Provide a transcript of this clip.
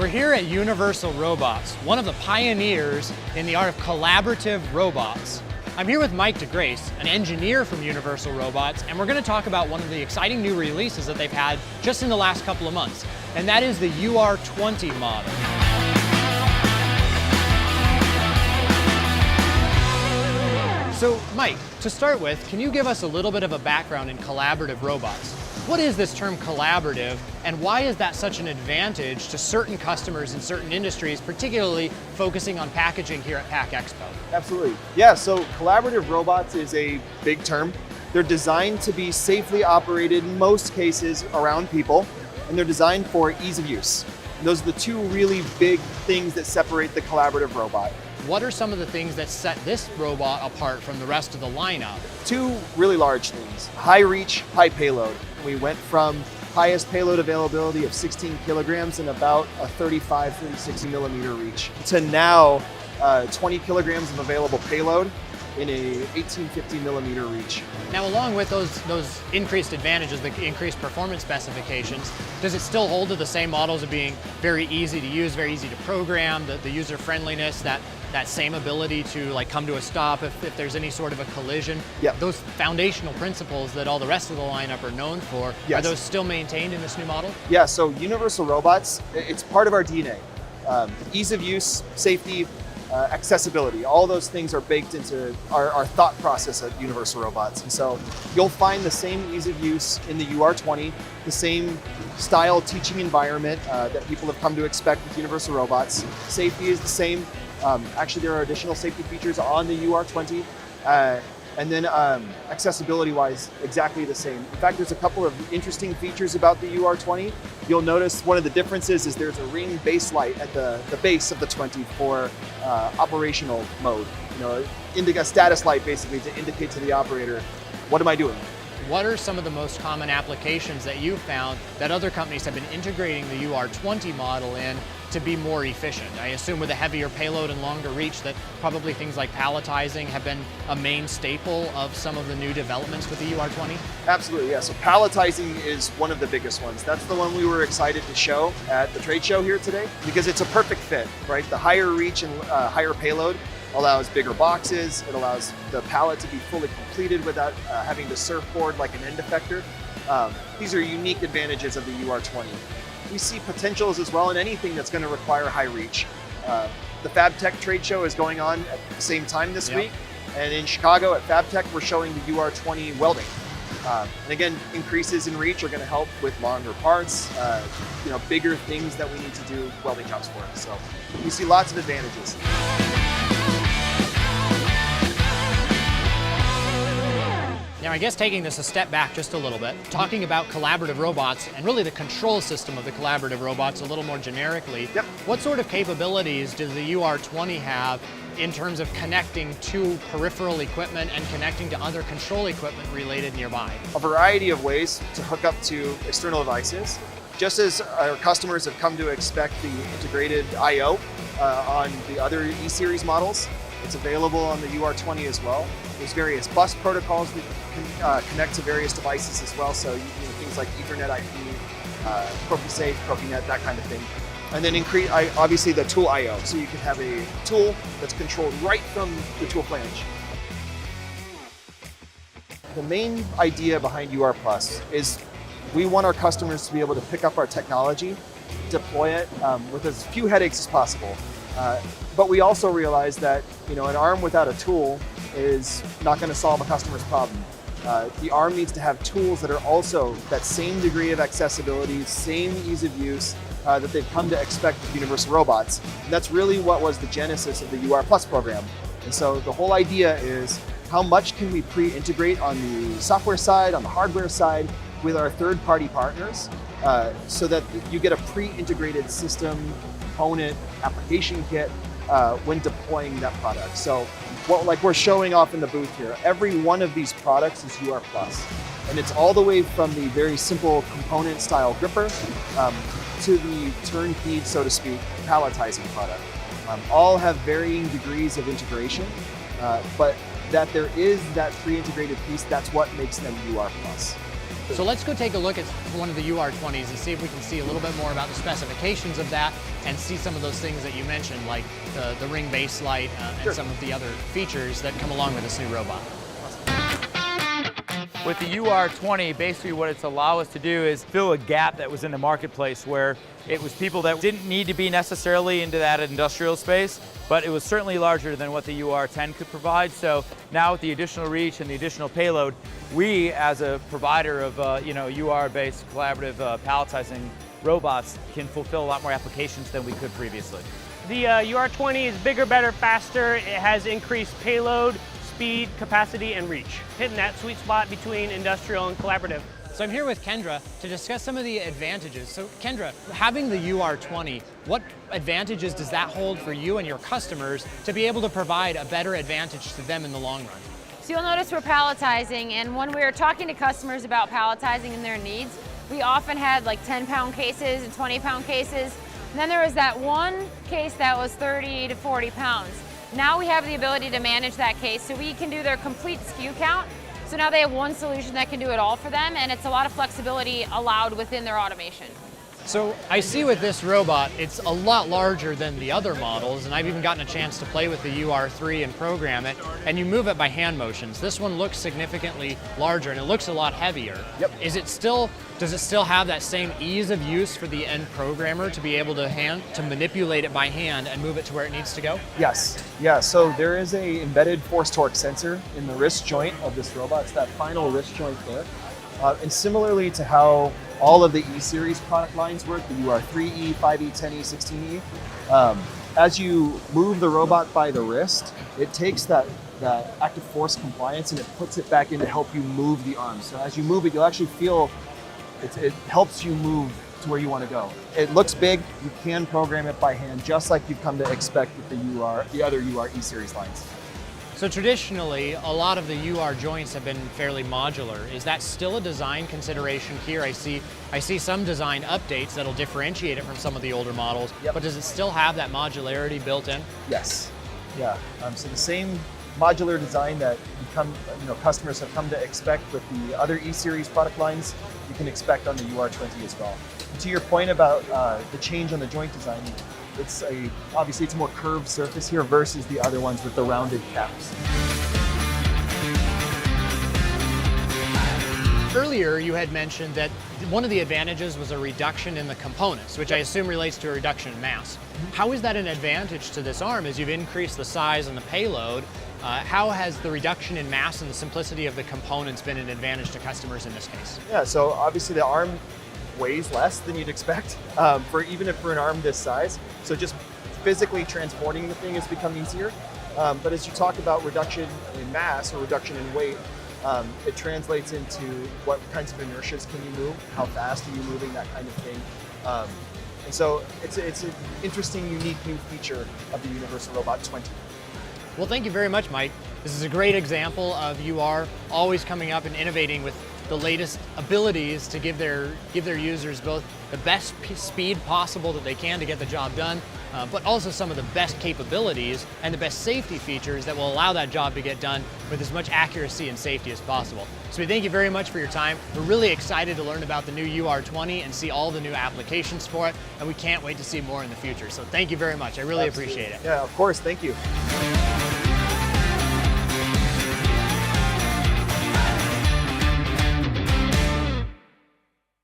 We're here at Universal Robots, one of the pioneers in the art of collaborative robots. I'm here with Mike DeGrace, an engineer from Universal Robots, and we're going to talk about one of the exciting new releases that they've had just in the last couple of months, and that is the UR20 model. So Mike, to start with, can you give us a little bit of a background in collaborative robots? What is this term collaborative, and why is that such an advantage to certain customers in certain industries, particularly focusing on packaging here at Pack Expo? Absolutely. Yeah, so collaborative robots is a big term. They're designed to be safely operated in most cases around people, and they're designed for ease of use. And those are the two really big things that separate the collaborative robot. What are some of the things that set this robot apart from the rest of the lineup? Two really large things: high reach, high payload. We went from highest payload availability of 16 kilograms and about a 35, 36 millimeter reach to now 20 kilograms of available payload in a 1850 millimeter reach. Now, along with those increased advantages, the increased performance specifications, does it still hold to the same models of being very easy to use, very easy to program, the user friendliness, that same ability to come to a stop if there's any sort of a collision? Yeah. Those foundational principles that all the rest of the lineup are known for, yes. Are those still maintained in this new model? Yeah, so Universal Robots, it's part of our DNA. Ease of use, safety, accessibility, all those things are baked into our thought process at Universal Robots. And so you'll find the same ease of use in the UR20, the same style teaching environment that people have come to expect with Universal Robots. Safety is the same. Actually, there are additional safety features on the UR20. And then accessibility-wise, exactly the same. In fact, there's a couple of interesting features about the UR20. You'll notice one of the differences is there's a ring base light at the base of the 20 for operational mode. A status light basically to indicate to the operator, what am I doing? What are some of the most common applications that you've found that other companies have been integrating the UR20 model in to be more efficient? I assume with a heavier payload and longer reach that probably things like palletizing have been a main staple of some of the new developments with the UR20? Absolutely, yeah. So palletizing is one of the biggest ones. That's the one we were excited to show at the trade show here today because it's a perfect fit, right? The higher reach and higher payload allows bigger boxes. It allows the pallet to be fully completed without having to surfboard like an end effector. These are unique advantages of the UR20. We see potentials as well in anything that's going to require high reach. The FabTech trade show is going on at the same time this week. And in Chicago at FabTech, we're showing the UR20 welding. And again, increases in reach are going to help with longer parts, bigger things that we need to do welding jobs for. So we see lots of advantages. Now, I guess taking this a step back just a little bit, talking about collaborative robots and really the control system of the collaborative robots a little more generically, Yep. What sort of capabilities does the UR20 have in terms of connecting to peripheral equipment and connecting to other control equipment related nearby? A variety of ways to hook up to external devices. Just as our customers have come to expect the integrated I/O on the other E-Series models, it's available on the UR20 as well. There's various bus protocols that can connect to various devices as well. So things like Ethernet IP, ProfiSafe, Profinet, that kind of thing. And then obviously the tool I/O. So you can have a tool that's controlled right from the tool flange. The main idea behind UR Plus is we want our customers to be able to pick up our technology, deploy it with as few headaches as possible. But we also realize that an arm without a tool is not going to solve a customer's problem. The arm needs to have tools that are also that same degree of accessibility, same ease of use that they've come to expect with Universal Robots. And that's really what was the genesis of the UR Plus program. And so the whole idea is how much can we pre-integrate on the software side, on the hardware side, with our third-party partners so that you get a pre-integrated system, component, application kit when deploying that product. So what we're showing off in the booth here, every one of these products is UR Plus. And it's all the way from the very simple component style gripper to the turnkey, so to speak, palletizing product. All have varying degrees of integration, but that there is that pre-integrated piece, that's what makes them UR Plus. So let's go take a look at one of the UR20s and see if we can see a little bit more about the specifications of that and see some of those things that you mentioned, like the ring base light and some of the other features that come along with this new robot. With the UR20, basically what it's allowed us to do is fill a gap that was in the marketplace where it was people that didn't need to be necessarily into that industrial space, but it was certainly larger than what the UR10 could provide. So now with the additional reach and the additional payload, we as a provider of UR-based collaborative palletizing robots can fulfill a lot more applications than we could previously. The UR20 is bigger, better, faster. It has increased payload, speed, capacity, and reach, hitting that sweet spot between industrial and collaborative. So I'm here with Kendra to discuss some of the advantages. So Kendra, having the UR20, what advantages does that hold for you and your customers to be able to provide a better advantage to them in the long run? So you'll notice we're palletizing, and when we were talking to customers about palletizing and their needs, we often had like 10-pound cases and 20-pound cases. And then there was that one case that was 30 to 40 pounds. Now we have the ability to manage that case, so we can do their complete SKU count. So now they have one solution that can do it all for them, and it's a lot of flexibility allowed within their automation. So I see with this robot, it's a lot larger than the other models, and I've even gotten a chance to play with the UR3 and program it, and you move it by hand motions. This one looks significantly larger, and it looks a lot heavier. Yep. Does it still have that same ease of use for the end programmer to be able to manipulate it by hand and move it to where it needs to go? Yes. Yeah. So there is a embedded force torque sensor in the wrist joint of this robot. It's that final wrist joint there. And similarly to how all of the E-Series product lines work, the UR3E, 5E, 10E, 16E, as you move the robot by the wrist, it takes that active force compliance and it puts it back in to help you move the arm. So as you move it, you'll actually feel it helps you move to where you want to go. It looks big. You can program it by hand, just like you've come to expect with the other UR E-Series lines. So traditionally, a lot of the UR joints have been fairly modular. Is that still a design consideration here? I see some design updates that'll differentiate it from some of the older models, but does it still have that modularity built in? Yes. Yeah. So the same modular design that customers have come to expect with the other E-Series product lines, you can expect on the UR20 as well. And to your point about the change on the joint design, obviously it's a more curved surface here versus the other ones with the rounded caps. Earlier, you had mentioned that one of the advantages was a reduction in the components, which I assume relates to a reduction in mass. How is that an advantage to this arm as you've increased the size and the payload? How has the reduction in mass and the simplicity of the components been an advantage to customers in this case? Yeah, so obviously the arm weighs less than you'd expect, even for an arm this size. So just physically transporting the thing has become easier. But as you talk about reduction in mass or reduction in weight, it translates into what kinds of inertias can you move, how fast are you moving, that kind of thing. And so it's an interesting, unique new feature of the Universal Robot 20. Well, thank you very much, Mike. This is a great example of UR always coming up and innovating with the latest abilities to give their users both the best speed possible that they can to get the job done, but also some of the best capabilities and the best safety features that will allow that job to get done with as much accuracy and safety as possible. So we thank you very much for your time. We're really excited to learn about the new UR20 and see all the new applications for it, and we can't wait to see more in the future. So thank you very much. I really appreciate it. Yeah, of course. Thank you.